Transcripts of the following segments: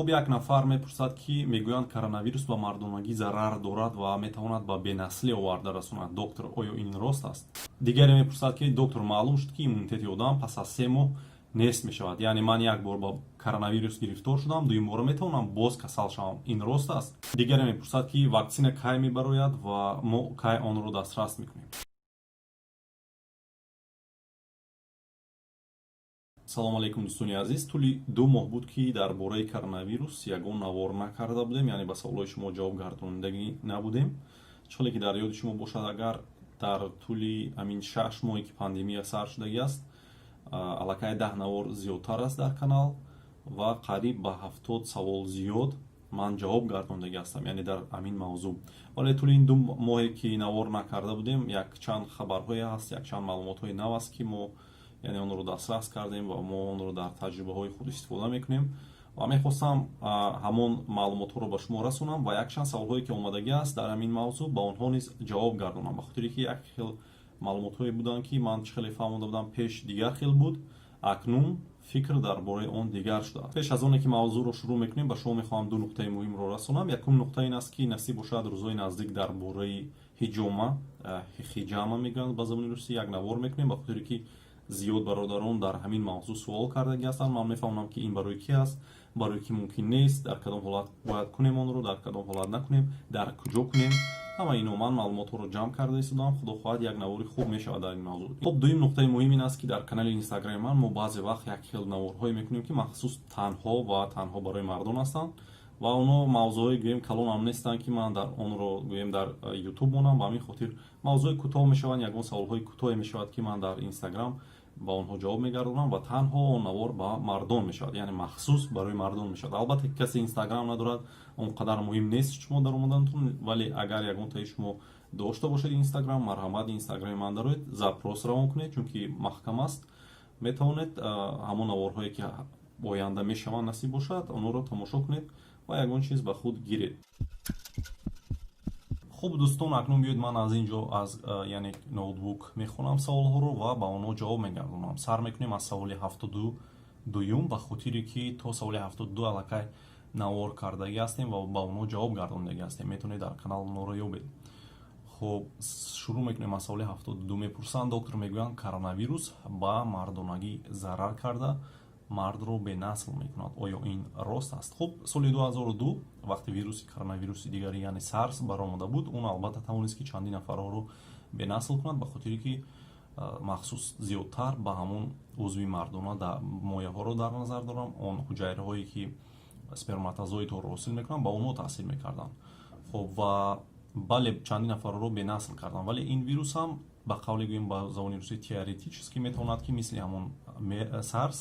хуб як нафар мепурсад ки мегӯянд коронавирус ба мардонагӣ зарар дорад ва метавонад ба бенаслӣ оварда расонад. Доктор, оё ин рост аст? Дигаре мепурсад ки доктор, маълум шуд ки иммунитети одам пас аз 3 моҳ нест мешавад. Яъне ман як бор ба коронавирус гирифтор шудам, дуюм бора метавонам боз касал шавам. Ин рост аст? Дигаре мепурсад ки ваксина кай мебарояд ва мо кай онро дастрас мекунем. салому алайкум дӯстони азиз. Тӯли 2 моҳ буд ки дар бораи коронавирус ягон навор накарда будем, яъне ба саволҳои шумо ҷавоб гардонидагӣ набудем. Чӣ ки дар ёди шумо бошад, агар дар тӯли амин 6 моҳе ки пандемия сар шудагӣ аст, аллакай 10 навор зиёдтар аст дар канал ва қариб ба 70 савол зиёд ман ҷавоб гардонидагӣ ҳастам, яъне дар амин мавзӯъ. Вале тӯли ин 2 моҳе ки навор накарда будем, якчанд хабарҳое ҳаст, якчанд маълумотҳои нав аст ки мо яъне онро дастрас кардем ва мо онро дар таҷрибаҳои худ истифода мекунем ва мехостам ҳамон маълумотҳоро ба шумо расонам ва якчанд саволҳое ки омадагӣ аст дар ҳамин мавзӯъ ба онҳо низ ҷавоб гардонам, ба хотире ки як хел маълумотҳое буданд ки ман чӣ хеле фаҳмода будам пеш дигар хел буд, акнун фикр дар бораи он дигар шудааст. Пеш аз оне ки мавзӯъро шурӯъ мекунем, ба шумо мехоҳам 2 нуқтаи муҳимро расонам. Якум нуқта ин аст ки насиб бошад рӯзҳои наздик дар бораи ҳиҷома мегӯянд ба забони русӣ, як навор мекунем, ба хотире ки зиёд бародарон дар ҳамин мавзӯъ суол кардагӣ ҳастанд. Ман мефаҳмам ки ин барои ки аст, барои ки мумкин нест, дар кадом ҳолат бояд кунем онро, дар кадом ҳолат накунем, дар куҷо кунем. Ҳама ино ман маълумотҳоро ҷамъ карда истодам. Худо хоҳад як навори хуб мешавад дар ин мавзӯъ. Хуб, дуюм нуқтаи муҳим ин аст ки дар канали инстаграми ман мо баъзе вақт як хел наворҳое мекунем ки махсус танҳо ва танҳо барои мардон ҳастанд ва онҳо мавзӯъҳои гӯем калон ам нестанд ки ман дар онро гӯем дар ютуб монам. Ба ҳамин хотир мавзӯъи кӯтоҳ мешаванд, ягон саволҳои кӯтоҳе мешавад ки ман дар инстаграм ба онҳо ҷавоб мегардонам ва танҳо он навор ба мардон мешавад, яъне махсус барои мардон мешавад. Албатта ки касе инстаграм надорад, он қадар муҳим нест шумо дар омадантон, вале агар ягонтаи шумо дошта бошед инстаграм, марҳамат инстаграми ман дароед, запрос равон кунед, чунки маҳкам аст. Метавонед ҳамон наворҳое ки оянда мешаванд насиб бошад, онро тамошо кунед ва ягон чиз ба худ гиред. хуб дӯстон, акнун биёед ман аз ин ҷо аз яъне ноутбук мехонам саволҳоро ва ба онҳо ҷавоб мегардонам. Сар мекунем аз саволи 72-ум, ба хотире ки то саволи 72 аллакай навор кардагӣ ҳастем ва ба онҳо ҷавоб гардонидагӣ ҳастем. Метавонед дар канал онҳоро ёбед. хуб, шурӯъ мекунем аз саволи 72. Мепурсанд, доктор, мегӯянд коронавирус ба мардонагӣ зарар карда мардро бенасл мекунад. Оё ин рост аст? Хуб, соли 2002 вақте вируси коронавируси дигари яъне SARS баромада буд, он албатта тавонист ки чандин нафарҳоро бенасл кунад, ба хотире ки махсус зиёдтар ба ҳамон узви мардона мояҳоро дар назар дорам, он ҳуҷайраҳое ки сперматозоидҳоро ҳосил мекунанд, ба онҳо таъсир мекарданд. хуб, ва бале чандин нафарҳоро бенасл карданд, вале ин вирус ҳам ба қавле гӯем ба забони русӣ теоретически метавонад ки мисли ҳамон SARS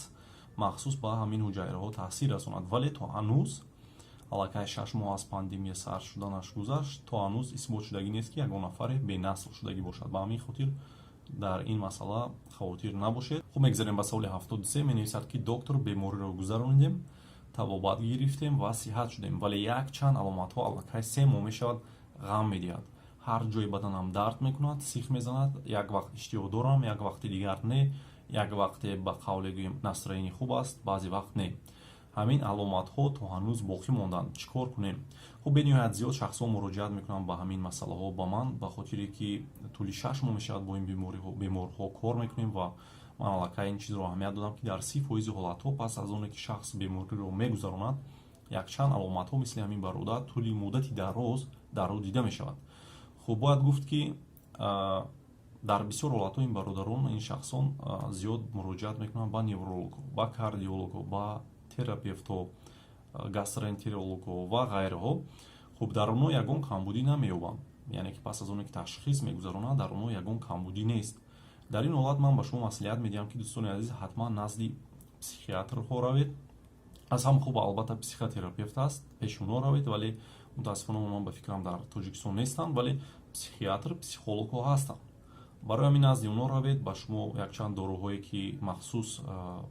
махсус ба ҳамин ҳуҷайраҳо таъсир расонад, вале то ҳанӯз аллакай 6 моҳ аз пандемия сар шуданаш гузашт, то ҳанӯз исбот шудагӣ нест ки ягон нафаре бенасл шудагӣ бошад. Ба ҳамин хотир дар ин масъала хавотир набошед. хуб, мегзарем ба саволи 73. менависад ки доктор, бемориро гузаронидем, табобат гирифтем ва сиҳат шудем, вале якчанд аломатҳо аллакай 3 моҳ мешавад ғам медиҳад. ҳар ҷои баданам дард мекунад, сих мезанад, як вақт иштиҳо дорам, як вақти дигар не, як вақте ба қавле гӯем настроени хуб аст, баъзе вақт не. ҳамин аломатҳо то ҳанӯз боқӣ монданд. чӣ кор кунем? хуб, бениҳоят зиёд шахсҳо муроҷиат мекунанд ба ҳамин масъалаҳо ба ман, ба хотире ки тӯли 6 моҳ мешавад бо ин беморҳо кор мекунем ва ман аллакай ин чизро аҳамият додам ки дар 30% ҳолатҳо пас аз оне ки шахс бемориро мегузаронад, якчанд аломатҳо мисли ҳамин бародар тӯли муддати дароз дида мешавад. хуб, бояд гуфт ки дар бисёр ҳолатҳо ин бародарон, ин шахсон зиёд муроҷиат мекунанд ба неврологҳо, ба кардиологҳо, ба терапевтҳо, гастроэнтерологҳо ва ғайраҳо. хуб, дар онҳо ягон камбудӣ намеёбам, яъне ки пас аз оне ки ташхис мегузаронанд, дар онҳо ягон камбудӣ нест. дар ин ҳолат ман ба шумо маслиҳат медиҳам ки дӯстони азиз, ҳатман назди психиатрҳо равед. аз ҳам хуб албатта психотерапевт аст, пеши онҳо равед, вале мутаассифона онҳо ба фикрам дар Тоҷикистон нестанд, вале психиатр, психологҳо ҳастанд. барои ҳамин назди онҳо равед. Ба шумо якчанд доруҳое ки махсус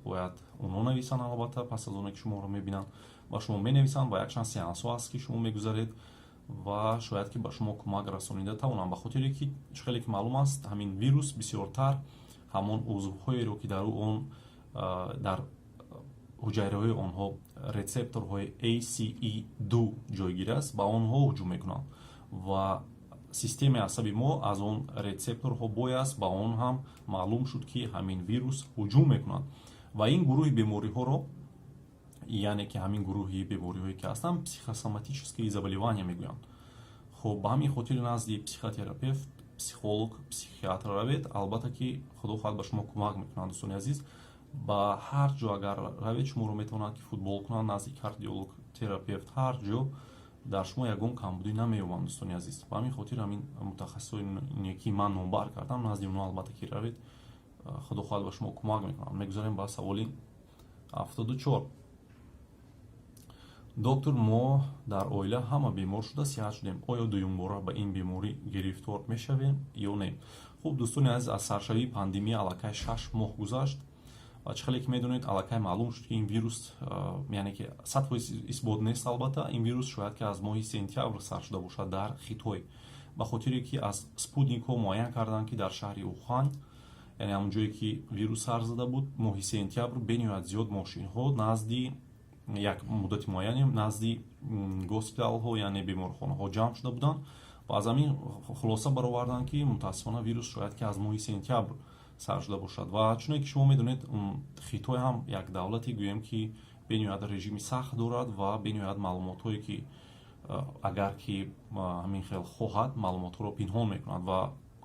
бояд онҳо нависанд, албатта пас аз оне ки шуморо мебинанд ба шумо менависанд ва якчанд сеансҳо аст ки шумо мегузаред ва шояд ки ба шумо кӯмак расонида тавонанд, ба хотире ки чӣ хеле ки маълум аст, ҳамин вирус бисёртар ҳамон узвҳоеро ки дар он дар ҳуҷайраҳои онҳо рецепторҳои ACE2 ҷойгир аст, ба онҳо ҳуҷум мекунанд ва системаи асаби мо аз он рецепторҳо бой аст, ба он ҳам маълум шуд ки ҳамин вирус ҳуҷум мекунад ва ин гурӯҳи бемориҳоро, яъне ки ҳамин гурӯҳи бемориҳое ки ҳастанд психосоматические заболевания мегӯянд. хуб ба ҳамин хотир назди психотерапевт, психолог, психиатр равед. Албатта ки худо хоҳад ба шумо кӯмак мекунад. Дӯстони азиз, ба ҳар ҷо агар равед, шуморо метавонад ки футбол кунад назди кардиолог, терапевт, ҳар ҷо дар шумо ягон камбудӣ намеёбам. Дӯстони азиз, ба ҳамин хотир ҳамин мутахассисоне ки ман номбар кардам, назди онҳо албатта ки равед. худо хоҳад ба шумо кӯмак мекунад. Мегузарем ба саволи 74. доктор, мо дар оила ҳама бемор шуда сиҳат шудем. Оё дуюмбора ба ин беморӣ гирифтор мешавем ё не? хуб дӯстони азиз, аз саршавии пандемия аллакай 6 моҳ гузашт ва чӣ хеле ки медонед, аллакай маълум шуд ки ин вирус, яъне ки 100% исбот нест. Албатта ин вирус шояд ки аз моҳи сентябр сар шуда бошад дар Хитой, ба хотире ки аз спутникҳо муайян карданд ки дар шаҳри Ухан, яъне ҳамон ҷое ки вирус сар зада буд, моҳи сентябр бениҳоят зиёд мошинҳо назди як муддати муайяне назди госпиталҳо, яъне беморхонаҳо ҷамъ шуда буданд ва аз ҳамин хулоса бароварданд ки мутаассифона вирус шояд ки аз моҳи сентябр сар шуда бошад. ва чуне ки шумо медонед, Хитой ҳам як давлате гӯем ки бениҳоят режими сахт дорад ва бениҳоят маълумотҳое ки агар ки ҳамин хел хоҳад, маълумотҳоро пинҳон мекунад ва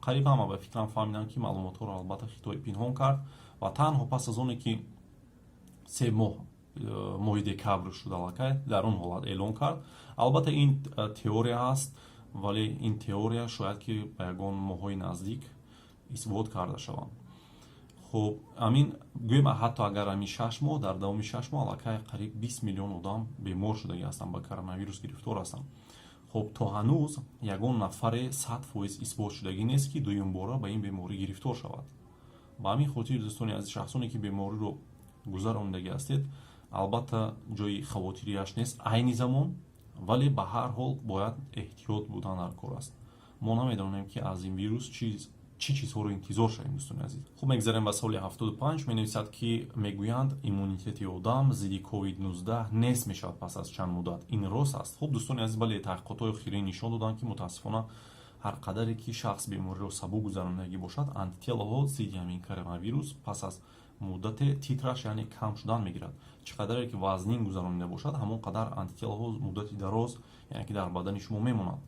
қариб ҳама ба фикрам фаҳмиданд ки маълумотҳоро албатта Хитой пинҳон кард ва танҳо пас аз оне ки 3 моҳ, моҳи декабр шуд аллакай, дар он ҳолат эълон кард. Албатта ин теория ҳаст, вале ин теория шояд ки ба ягон моҳҳои наздик исбот карда шаванд. хуб амин гӯем, ҳатто агар ҳамин 6 моҳ, дар давоми 6 моҳ аллакай қариб 20 миллион одам бемор шудаги ҳастанд, ба коронавирус гирифтор ҳастанд. хуб то ҳанӯз ягон нафаре 100% исбот шудагӣ нест ки дуюмбора ба ин беморӣ гирифтор шавад. ба ҳамин хотир дӯстони азиз, шахсоне ки бемориро гузаронидаги ҳастед, албатта ҷои хавотирияш нест айни замон, вале ба ҳар ҳол бояд эҳтиёт будан дар кор аст. мо намедонем ки аз ин вирус чӣ чизҳоро интизор шавем. Дӯстони азиз, хуб мегзарем ба саволи 75. Менависад ки мегӯянд иммунитети одам зидди COVID-19 нест мешавад пас аз чанд муддат. Ин рост аст? хуб дӯстони азиз, бале таҳқиқотҳои охирин нишон доданд ки мутаассифона ҳар қадаре ки шахс бемориро сабук гузаронидагӣ бошад, антителаҳо зидди ҳамин коронавирус пас аз муддати титраш, яъне кам шудан мегирад. чӣ қадаре ки вазнин гузаронида бошад, ҳамон қадар антителаҳо муддати дароз, яъне ки дар бадани шумо мемонанд.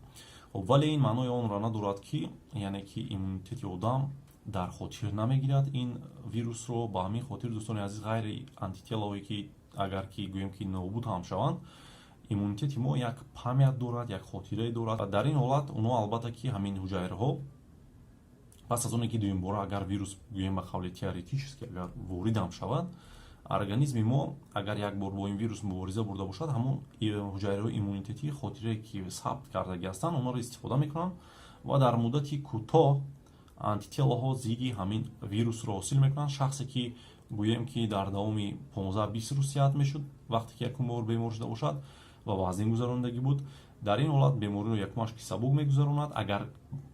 вале ин маънои онро надорад ки яъне ки иммунитети одам дар хотир намегирад ин вирусро. Ба ҳамин хотир дӯстони азиз, ғайри антителаҳое ки агар ки гӯем ки нобуд ҳам шаванд, иммунитети мо як памят дорад, як хотирае дорад. Дар ин ҳолат онҳо албатта ки ҳамин ҳуҷайраҳо пас аз оне ки дуюмбора агар вирус гӯем ба қавли теоретически агар воридам шавад, организми мо агар як бор бо ин вирус мубориза бурда бошад, ҳамон ҳуҷайраҳои иммунитетӣ хотирае ки сабт кардаги ҳастанд, онҳоро истифода мекунанд ва дар муддати кӯтоҳ антителаҳо зидди ҳамин вирусро ҳосил мекунанд. шахсе ки гӯем ки дар давоми 15-20 рӯз сиҳат мешуд, вақте ки якум бор бемор шуда бошад ва вазнин гузаронидагӣ буд, дар ин ҳолат бемориро якумаш ки сабук мегузаронад, агар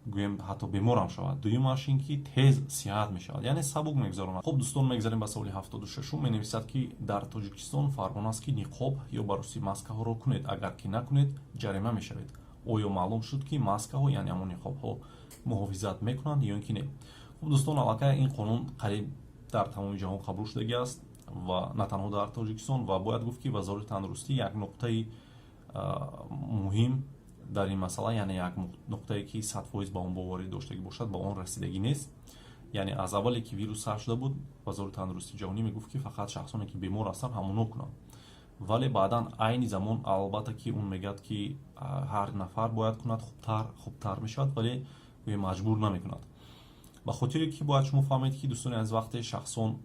гӯем ҳатто беморам шавад, дуюмаш ин ки тез сиҳат мешавад, яъне сабук мегузаронад. хуб дӯстон, мегзарем ба саволи 76. Менависад ки дар Тоҷикистон фармон аст ки ниқоб ё бароси маскаҳоро кунед, агар ки накунед ҷарима мешавед. оё маълум шуд ки маскаҳо, яъне ҳамон ниқобҳо муҳофизат мекунанд ё ин ки не? хуб дӯстон, аллакай ин қонун қариб дар тамоми ҷаҳон қабул шудагӣ аст ва на танҳо дар Тоҷикистон, ва бояд гуфт ки вазорати тандурустӣ як нуқтаи муҳим дар ин масъала, яъне як нуқтае ки 100% ба он боварӣ доштагӣ бошад, ба он расидагӣ нест. яъне аз аввале ки вирус сар шуда буд, вазорати тандурустии ҷаҳонӣ мегуфт ки фақат шахсоне ки бемор ҳастанд ҳамоно кунанд. вале баъдан айни замон албатта ки он мегӯяд ки ҳар нафар бояд кунад, хубтар мешавад, вале маҷбур намекунад. ба хотире ки бояд шумо фаҳмед ки дӯстони аз вақте шахсон,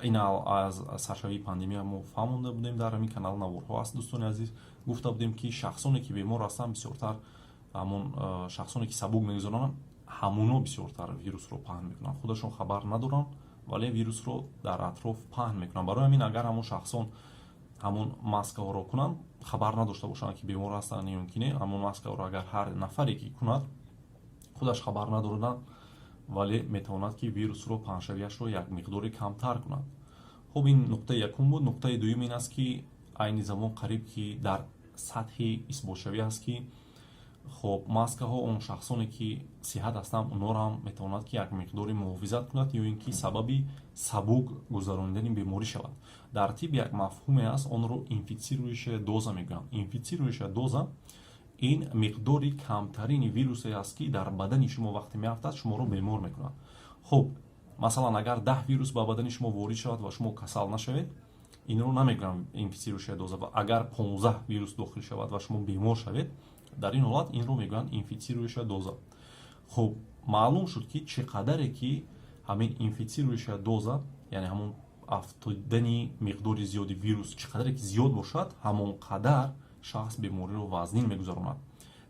ин аз саршавии пандемия мо фаҳмонда будем, дар ҳамин канал наворҳо аст. дӯстони азиз, гуфта будем ки шахсоне ки бемор ҳастанд бисёртар, ҳамон шахсоне ки сабук мегузаронанд, ҳамоно бисёртар вирусро паҳн мекунанд. худашон хабар надоранд, вале вирусро дар атроф паҳн мекунанд. барои ҳамин агар ҳамон шахсон ҳамон маскаҳоро кунанд, хабар надошта бошанд ки бемор ҳастанд ё ки не, ҳамон маскаҳоро агар ҳар нафаре ки кунад, худаш хабар надорад, вале метавонад ки вирусро паҳншавиашро як миқдори камтар кунад. хуб ин нуқтаи якум буд. Нуқтаи дуюм ин аст ки айни замон қариб ки дар сатҳи исботшавӣ аст ки хоб маскаҳо он шахсоне ки сиҳат ҳастанд онҳоро ҳам метавонад ки як миқдори муҳофизат кунад ё ин ки сабаби сабук гузарондани беморӣ шавад. Дар тиб як мафҳуме аст, онро инфитсирующая доза мегӯянд. Инфитсирующая доза ин миқдори камтарини вирусе аст ки дар бадани шумо вақте меафтад шуморо бемор мекунад. хуб масалан агар 10 вирус ба бадани шумо ворид шавад ва шумо касал нашавед, инро намегӯям инфитсирующая доза. Ва агар 15 вирус дохил шавад ва шумо бемор шавед, дар ин ҳолат инро мегӯянд инфитсирующая доза. хуб маълум шуд ки чӣ қадаре ки ҳамин инфитсирующая доза, яъне ҳамон афтодани миқдори зиёди вирус чӣ қадаре ки зиёд бошад, ҳамон қадар шахс бемориро вазнин мегузаронад.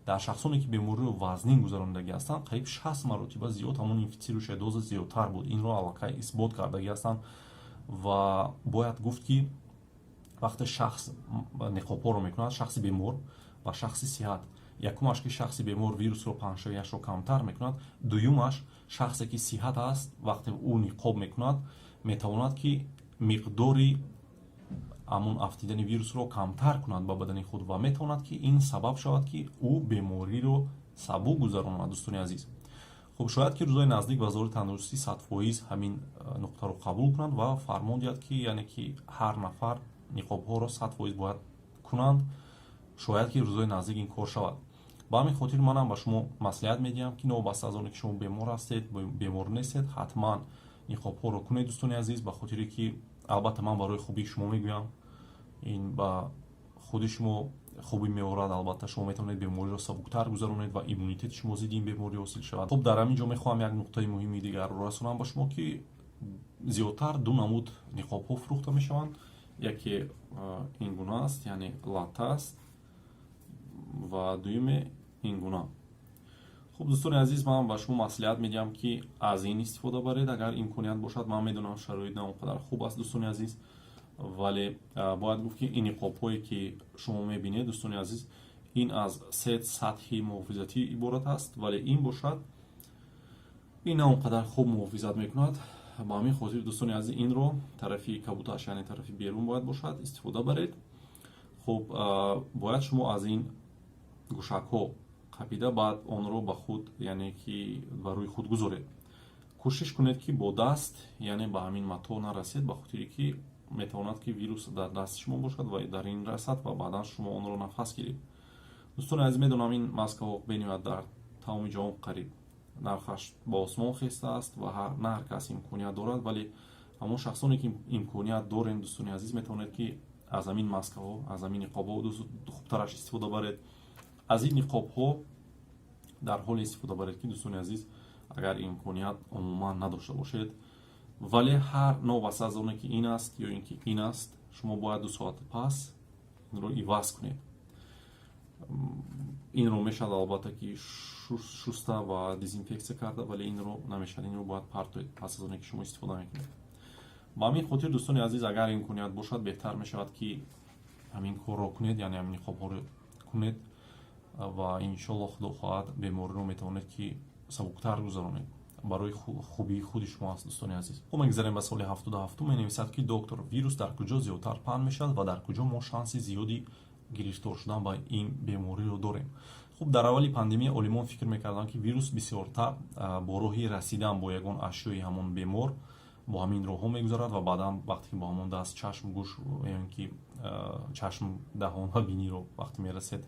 дар шахсоне ки бемориро вазнин гузарондагӣ ҳастанд қариб 60 маротиба зиёд ҳамон инфитсирующая доза зиёдтар буд. инро аллакай исбот кардагӣ ҳастанд ва бояд гуфт ки вақте шахс niqobҳоро мекунад, шахси бемор ва шахси сиҳат, якумаш ки шахси бемор вирусро паҳншавиашро камтар мекунад, дуюмаш шахсе ки сиҳат аст вақте ӯ ниқоб мекунад метавонад ки миқдори ҳамон афтидани вирусро камтар кунад ба бадани худ ва метавонад ки ин сабаб шавад ки ӯ бемориро сабук гузаронад. дӯстони азиз, хуб шояд ки рӯзои наздик вазори тандурустӣ 100% ҳамин нуқтаро қабул кунад ва фармон диҳад ки яъне ки ҳар нафар ниқобҳоро 100% бояд кунанд. шояд ки рӯзои наздик ин кор шавад. ба ҳамин хотир манам ба шумо маслиҳат медиҳам ки новобаста аз оне ки шумо бемор ҳастед, бемор нестед, ҳатман ниқобҳоро кунед дӯстони азиз, ба хотире ки албатта ман барои хубии шумо мегӯям, ин ба худи шумо хубӣ меорад. албатта шумо метавонед бемориро сабуктар гузаронед ва иммунитети шумо зидди ин беморӣ ҳосил шавад. хуб дар ҳамин ҷо мехоҳам як нуқтаи муҳими дигарро расонам ба шумо ки зиёдтар ду намуд ниқобҳо фурӯхта мешаванд. яке ин гуна аст, яъне латта аст, ва дуюме ин гуна. хуб дӯстони азиз, ман ба шумо маслиҳат медиҳам ки аз ин истифода баред агар имконият бошад. ман медонам шароит на он қадар хуб аст дӯстони азиз, вале бояд гуфт ки ин ниқобҳое ки шумо мебинед дӯстони азиз, ин аз се сатҳи муҳофизатӣ иборат аст, вале ин бошад ин на он қадар хуб муҳофизат мекунад. ба ҳамин хотир дӯстони азиз, инро тарафи кабуташ, яъне тарафи берун бояд бошад, истифода баред. хуб бояд шумо аз ин гӯшакҳо қапида баъд онро ба худ, яъне ки ба рӯи худ гузоред. кӯшиш кунед ки бо даст, яъне ба ҳамин матоъ нарасед, ба хотире ки метавонад ки вирус дар дасти шумо бошад ва дар ин расад ва баъдан шумо онро нафас гиред. дӯстони азиз, медонам ин маскаҳо бениҳоят дар тамоми ҷаҳон қариб нархаш ба осмон хеста аст ва на ҳар кас имконият дорад, вале ҳамон шахсоне ки имконият дорем дӯстони азиз метавонед ки аз ҳамин маскаҳо, аз ҳамин ниқобҳо хубтараш истифода баред. аз ин ниқобҳо дар ҳоле истифода баред ки дӯстони азиз агар имконият умуман надошта бошед, вале ҳар новобаста аз оне ки ин аст ё ин ки ин аст, шумо бояд 2 соат пас инро иваз кунед. инро мешавад албатта ки шуста ва дезинфексия карда, вале инро намешавад, инро бояд партоед пас аз оне ки шумо истифода мекунед. ба ҳамин хотир дӯстони азиз, агар имконият бошад беҳтар мешавад ки ҳамин корро кунед, яъне ҳамин ниқобҳоро кунед ва иншоалло худо хоҳад бемориро метавонед ки сабуктар гузаронед. барои хубии худи шумо аст дӯстони азиз. хуб мегзарем ба соли 77 менависад ки доктор вирус дар куҷо зиёдтар паҳн мешавад ва дар куҷо мо шанси зиёди гирифтор шудан ба ин бемориро дорем. хуб дар аввали пандемия олимон фикр мекарданд ки вирус бисёртар бо роҳи расидан бо ягон ашёи ҳамон бемор бо ҳамин роҳҳо мегузарад ва баъдан вақте ки бо ҳамон даст чашм, гӯш, ё ки чашм, даҳон ва биниро вақте мерасед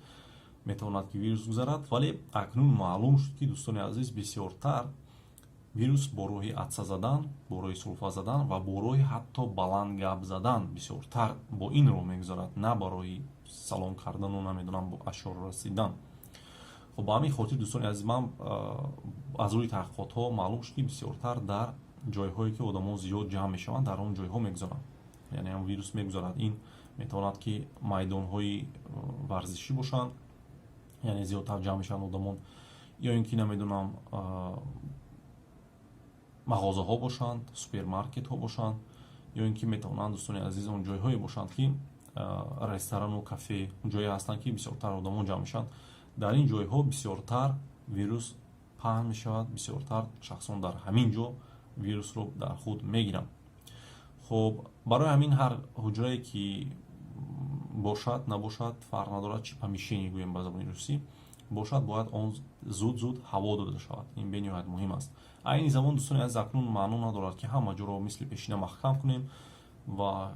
метавонад ки вирус гузарад. вале акнун маълум шуд ки дӯстони азиз бисёртар вирус бо роҳи атса задан, бо роҳи сулфа задан ва бо роҳи ҳатто баланд гап задан бисёртар бо ин роҳ мегузарад, на бо роҳи салом кардану намедонам бо ашёр расидан. хуб ба ҳамин хотир дӯстони азиз, ман аз рӯи таҳқиқотҳо маълум шуд ки бисёртар дар ҷойҳое ки одамон зиёд ҷамъ мешаванд дар он ҷойҳо мегузаранд, яъне ҳам вирус мегузарад. ин метавонад ки майдонҳои варзишӣ бошанд, яъне зиёдтар ҷамъ мешаванд одамон, ё ин ки намедонам мағозаҳо бошанд, супермаркетҳо бошанд, ё ин ки метавонанд дӯстони азиз он ҷойҳое бошанд ки ресторану кафе, ҷое ҳастанд ки бисёртар одамон ҷамъ мешаванд. дар ин ҷойҳо бисёртар вирус паҳн мешавад, бисёртар шахсон дар ҳамин ҷо вирусро дар худ мегиранд. хуб барои ҳамин ҳар ҳуҷрае ки бошад набошад фарқ надорад, чӣ помещение гӯем ба забони русӣ бошад, бояд он зуд ҳаво дода шавад. Ин бениҳоят муҳим аст. айни замон дӯстони аз акнун маъно надорад ки ҳама ҷоро мисли пешина маҳкам кунем ва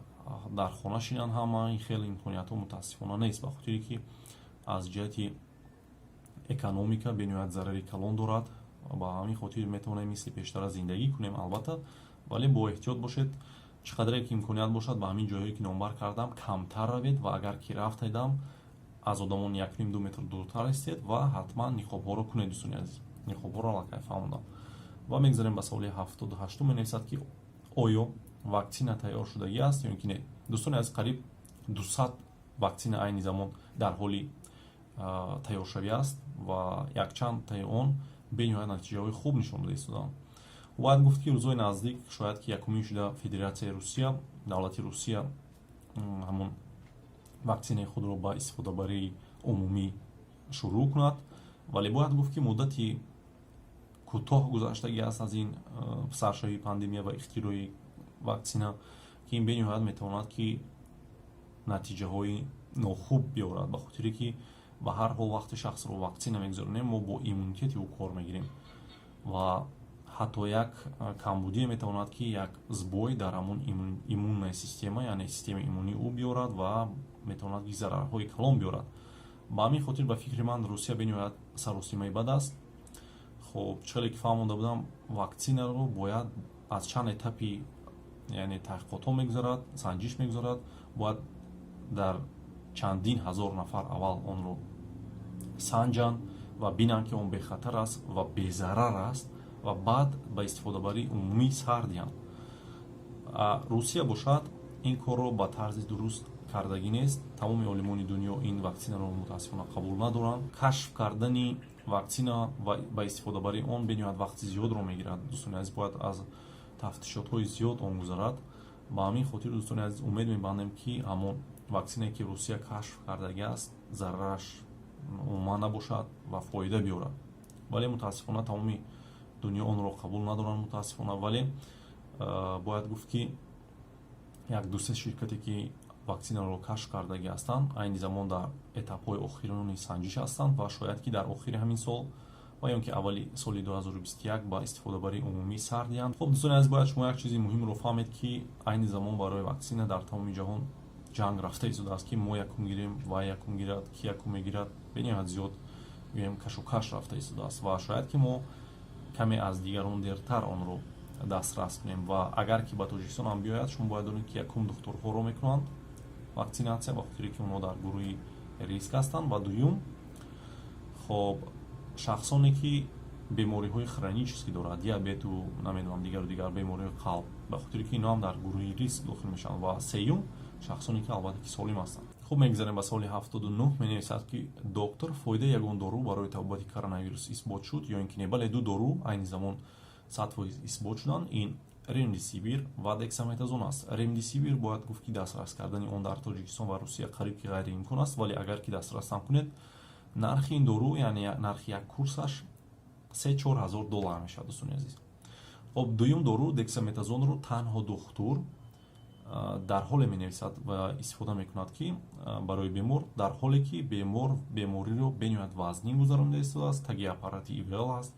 дар хона шинан ҳама. Ин хеле имкониятҳо мутаассифона нест, ба хотире ки аз ҷиҳати экономика бениҳоят зарари калон дорад. ба ҳамин хотир метавонем мисли пештара зиндагӣ кунем албатта, вале бо эҳтиёт бошед. Чӣ қадре ки имконият бошад ба ҳамин ҷойҳое ки номбар кардам камтар равед ва агар ки рафтедам аз одамон 1.5-2 метр дуртар истед ва ҳатман ниқобҳоро кунед. Дӯстони азиз, ниқобҳоро аллакай фаҳмондам. Ва мегзарем ба саволи 78 менависад ки оё ваксина тайёр шудагӣ аст ё ки не. Дӯстони азиз, қариб 200 ваксина айни замон дар ҳоли тайёршавӣ аст ва якчандтаи он бениҳоят натиҷаҳои хуб нишон дода истодаанд. бояд гуфт ки рӯзҳои наздик шояд ки якумин шуда Федератсияи Русия, давлати Русия ҳамон ваксинаи худро ба истифодабарии умумӣ шурӯъ кунад, вале бояд гуфт ки муддати кӯтоҳ гузаштагӣ аст аз ин саршавии пандемия ва ихтирои ваксина, ки ин бениҳоят метавонад ки натиҷаҳои нохуб биёрад, ба хотире ки ба ҳар ҳол вақте шахсро ваксина мегзаронем мо бо иммунитети ӯ кор мегирем ва ҳатто як камбудие метавонад ки як збой дар ҳамон иммунная система, яъне системаи иммунии ӯ биёрад ва метавонад ки зарарҳои калон биёрад. ба ҳамин хотир ба фикри ман Русия бениҳоят саросимаи бад аст. хуб чӣ қадре ки фаҳмонда будам, ваксинаро бояд аз чанд этапи яъне таҳқиқотҳо мегузарад, санҷиш мегузарад. бояд дар чандин ҳазор нафар аввал онро санҷанд ва бинанд ки он бехатар аст ва безарар аст ва баъд ба истифодабарии умумӣ сар диҳанд. Русия бошад ин корро ба тарзи дуруст кардагӣ нест. Тамоми олимони дунё ин ваксинаро мутаассифона қабул надоранд. Кашф кардани ваксина ва ба истифодабарии он бениҳоят вақти зиёдро мегирад. Дӯстони азиз, бояд аз тафтишотҳои зиёд он гузарад. ба ҳамин хотир дӯстони азиз умед мебандем ки ҳамон ваксинае ки Русия кашф кардагӣ аст зарараш умуман набошад ва фоида биёрад. вале мутаассифона тамоми дунё онро қабул надоранд мутаассифона. вале бояд гуфт ки як дусе ширкате ки ваксинаро кашф кардагӣ ҳастанд айни замон дар этапҳои охирони санҷиш ҳастанд ва шояд ки дар охири ҳамин сол ва ё ки аввали соли 2021 ба истифодабарии умумӣ сар диҳанд. хуб дӯстони азиз, бояд шумо як чизи муҳимро фаҳмед ки айни замон барои ваксина дар тамоми ҷаҳон ҷанг рафта истодааст ки мо якум гирем, ва якум гирад, ки якум мегирад. бениҳоят зиёд гӯем кашокаш рафта истодааст ва шояд ки мо каме аз дигарон дертар онро дастрас кунем. ва агар ки ба Тоҷикистон ҳам биёяд, шумо бояд донед ки якум духтурҳоро мекунанд ваксинатсия, ба хотире ки онҳо дар гурӯҳи риск ҳастанд. ва дуюм, хоб шахсоне ки бемориҳои хронически дорад, диабету намедонам дигару бемориҳои қалб, ба хотире ки инҳо ҳам дар гурӯҳи риск дохил мешаванд. ва сеюм, шахсоне ки албатта ки солим ҳастанд. хуб мегзарем ба соли 79. менависад ки доктор фоидаи ягон дору барои табобати коронавирус исбот шуд ё ин ки не, бале ду дору айни замон сатфоиз исбот шуданд. ин ремдисивир ва дексаметазон аст. Ремдисивир бояд гуфт ки дастрас кардани он дар Тоҷикистон ва Русия қариб ки ғайриимкон аст, вале агар ки дастрас ҳам кунед, нархи ин дору, яъне нархи як курсаш 3-4 ҳазор доллар мешавад. дӯстони азиз, хоб дуюм дору дексаметазонро танҳо духтур дар ҳоле менависад ва истифода мекунад ки барои бемор, дар ҳоле ки бемор бемориро бениҳоят вазнин гузаронида истодааст, таги аппарати ивл аст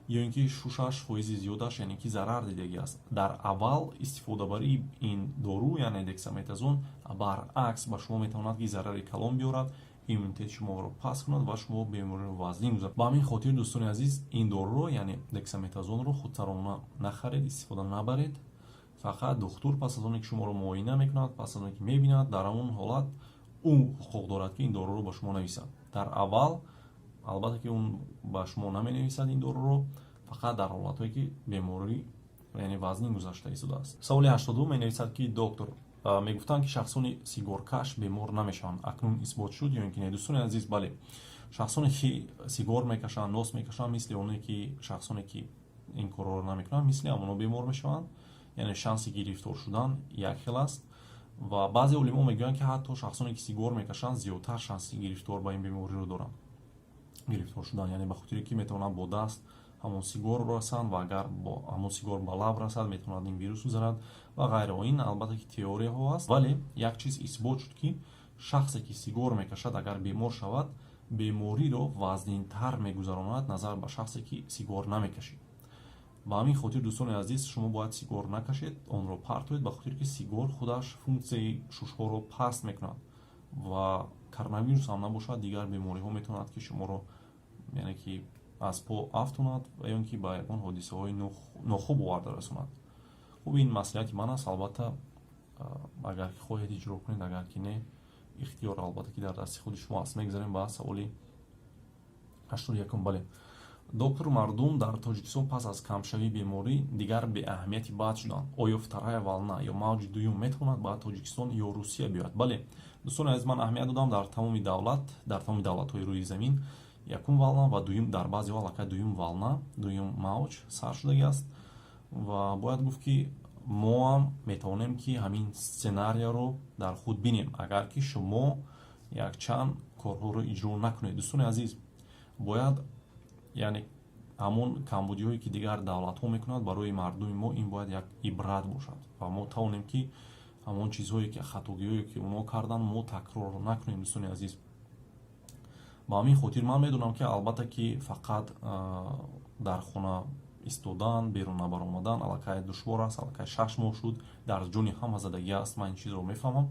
ё ин ки шушаш фоизи зиёдаш яъне ки зарар дидагӣ аст. дар аввал истифодабарии ин дору, яъне дексаметазон, баръакс ба шумо метавонад ки зарари калон биёрад, иммунитети шуморо паст кунад ва шумо бемориро вазнин гузарад. ба ҳамин хотир дӯстони азиз, ин дорро, яъне дексаметазонро худсарона нахаред, истифода набаред. фақат духтур пас аз оне ки шуморо муоина мекунад, пас аз оне ки мебинад, дар ҳамон ҳолат ӯ ҳуқуқ дорад ки ин дороро ба шумо нависад. дар аввал албатта ки он ба шумо наменависад ин дороро, фақат дар ҳолатҳое ки беморӣ яъне вазнин гузашта истодааст. саволи 82 менависад ки доктор мегуфтанд ки шахсони сигоркаш бемор намешаванд, акнун исбот шуд ё ин ки не? дӯстони азиз, бале, шахсоне ки сигор мекашанд, нос мекашанд, мисли оне ки шахсоне ки ин корро намекунанд, мисли ҳамоно бемор мешаванд, яъне шанси гирифтор шудан як хел аст. ва баъзе олимо мегӯянд ки ҳатто шахсоне ки сигор мекашанд зиёдтар шанси гирифтор ба ин бемориро доранд, гирифтор шудан, яъне ба хотире ки метавонанд бо даст ҳамон сигор расанд ва агар бо ҳамон сигор ба лаб расад метавонад ин вирус гузарад ва ғайраҳо. Ин албатта ки теорияҳо аст, вале як чиз исбот шуд ки шахсе ки сигор мекашад агар бемор шавад, бемориро вазнинтар мегузаронад назар ба шахсе ки сигор намекашид. ба ҳамин хотир дӯстони азиз, шумо бояд сигор накашед, онро партоед, ба хотир ки сигор худаш функсияи шушҳоро паст мекунад ва коронавирус ҳам набошад, дигар бемориҳо метавонад ки шуморо яъне ки аз по афтонад ва ё ин ки ба ягон ҳодисаҳои нохуб оварда расонад. хуб, ин маслиҳати ман аст. Албатта агар ки хоҳед иҷро кунед, агар ки не, ихтиёр албатта ки дар дасти худи шумо аст. Мегзарем ба саволи 81. бале, доктор, мардум дар Тоҷикистон пас аз камшавии беморӣ дигар беаҳамияти баъд шуданд. Оё вторая волна ё мавҷи дуюм метавонад ба Тоҷикистон ё Русия биёяд? Бале, дӯстони азиз, ман аҳамият додам дар тамоми давлатҳои рӯи замин якум волна ва дуюм, дар баъзеҳо аллакай дуюм волна, дуюм мавҷ сар шудагӣ аст ва бояд гуфт ки мо ҳам метавонем ки ҳамин сценарияро дар худ бинем, агар ки шумо якчанд корҳоро иҷро накунед. Дӯстони азиз, бояд яъне ҳамон камбудиҳое ки дигар давлатҳо мекунанд барои мардуми мо, ин бояд як ибрат бошад ва мо тавонем ки ҳамон чизҳое ки хатогиҳое ки онҳо карданд мо такрор накунем. Дӯстони азиз, ба ҳамин хотир ман медонам ки албатта ки фақат дар хона истодан, берун набаромадан аллакай душвор аст, аллакай 6 моҳ шуд, дар ҷони ҳама задагӣ аст, ман ин чизро мефаҳмам.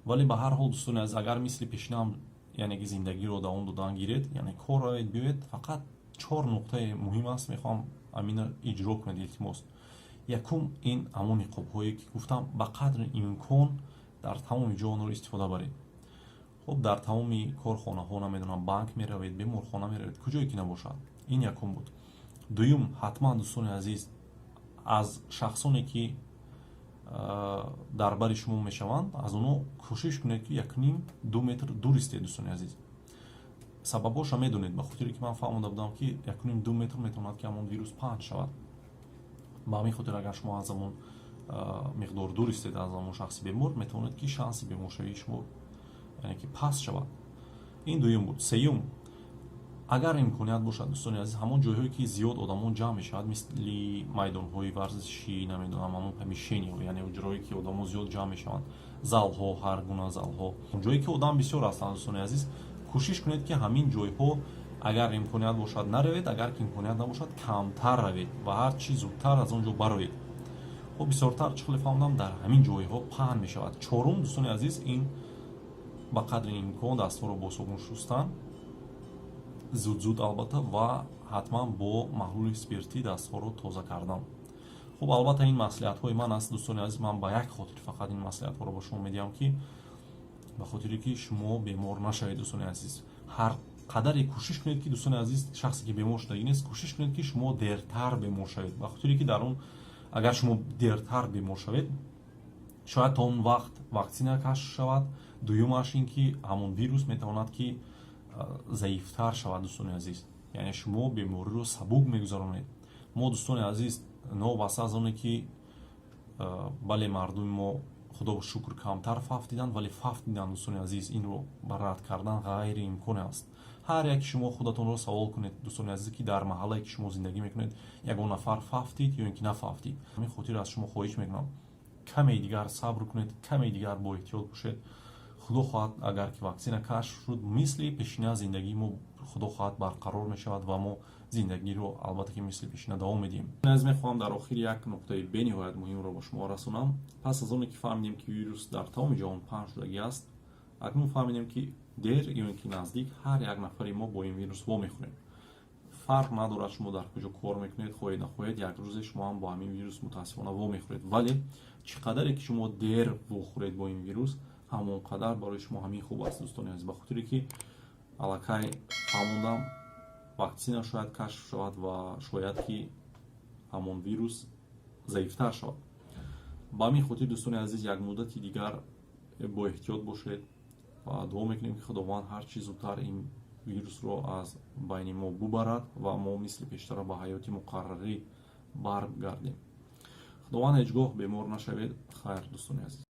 Вале ба ҳар ҳол дӯстони азиз, агар мисли пешинам яъне ки зиндагиро давом додан гиред, яъне кор равед биёед, фақат 4 нуқтаи муҳим аст, мехоҳам амина иҷро кунед илтимос. Якум, ин ҳамон ниқобҳое ки гуфтам, ба қадри имкон дар тамоми ҷо онро истифода баред. хуб, дар тамоми корхонаҳо, намедонам, банк меравед, беморхона меравед, куҷое ки набошад. Ин якум буд. дуюм, ҳатман дӯстони азиз, аз шахсоне ки дар бари шумо мешаванд, аз онҳо кӯшиш кунед ки 1.5-2 метр дур истед. Дӯстони азиз, сабабоша медонед, ба хотире ки ман фаҳмода будам ки 1.5-2 метр метавонад ки ҳамон вирус паҳн шавад. ба ҳамин хотир агар шумо аз ҳамон миқдор дур истед аз ҳамон шахси бемор, метавонед ки шанси беморшавии шумо яъне ки паст шавад. Ин дуюм буд. Сеюм, агар имконият бошад, дӯстони азиз, ҳамон ҷойҳое ки зиёд одамон ҷамъ мешавад, мисли майдонҳои варзишӣ, намедонам, ҳамон помешениҳо, яъне ҷойҳое ки одамон зиёд ҷамъ мешаванд, залҳо, ҳар гуна залҳо, ҷое ки одам бисёр ҳастанд, дӯстони азиз, кӯшиш кунед ки ҳамин ҷойҳо агар имконият бошад наравед, агар ки имконият набошад камтар равед ва ҳар чӣ зудтар аз он ҷо бароед. хуб, бисёртар чӣ хеле фаҳмидам, дар ҳамин ҷойҳо паҳн мешавад. чорум, дӯстони азиз, ин ба қадри имкон дастҳоро бо собун шустан, зуд албатта, ва ҳатман бо маҳлули спиртӣ дастҳоро тоза кардан. хуб, албатта ин маслиҳатҳои ман аст, дӯстони азиз. Ман ба як хотир фақат ин маслиҳатҳоро ба шумо медиҳам ки ба хотире ки шумо бемор нашавед. Дӯстони азиз, ҳар қадаре кӯшиш кунед ки, дӯстони азиз, шахсе ки бемор шудагӣ нест, кӯшиш кунед ки шумо дертар бемор шавед, ба хотире ки дар он агар шумо дертар бемор шавед, шояд то он вақт ваксина кашф шавад. дуюмаш ин ки ҳамон вирус метавонад ки заифтар шавад. Дӯстони азиз, яъне шумо бемориро сабук мегузаронед. мо, дӯстони азиз, новаста аз оне ки бале мардуми мо худо шукр камтар фафт диданд, вале фафт диданд. Дӯстони азиз, инро рад кардан ғайриимкон аст. ҳар як шумо худатонро савол кунед, дӯстони азиз, ки дар маҳаллае ки шумо зиндагӣ мекунед, ягон нафар фафтид ё ин ки нафафтид. ҳамин хотир аз шумо хоҳиш мекунам, каме дигар сабр кунед, каме дигар боэҳтиёт бошед. худо хоҳад, агар ки ваксина кашф шуд, мисли пешина зиндагии мо худо хоҳад барқарор мешавад ва мо зиндагиро албатта ки мисли пешина давом медиҳем. аз мехоҳам дар охир як нуқтаи бениҳоят муҳимро ба шумо расонам. пас аз оне ки фаҳмидем ки вирус дар тамоми ҷаҳон паҳн шудагӣ аст, акнун фаҳмидем ки дер ё ин ки наздик ҳар як нафари мо бо ин вирус вомехӯрем. фарқ надорад шумо дар куҷо кор мекунед, хоҳед нахоҳед, як рӯзе шумо ҳам бо ҳамин вирус мутаассифона вомехӯред. вале чӣ қадаре ки шумо дер вохӯред бо ин вирус, ҳамон қадар барои шумо ҳамин хуб аст. дӯстони азиз, ба хотире ки аллакай фаҳмондам, ваксина шояд кашф шавад ва шояд ки ҳамон вирус заифтар шавад. ба ҳамин хотир, дӯстони азиз, як муддати дигар боэҳтиёт бошед ва дуо мекунем ки худованд ҳар чӣ зудтар ин вирусро аз байни мо бубарад ва мо мисли пештара ба ҳаёти муқаррарӣ баргардем. худованд ҳеҷ гоҳ бемор нашавед. хайр, дӯстони азиз.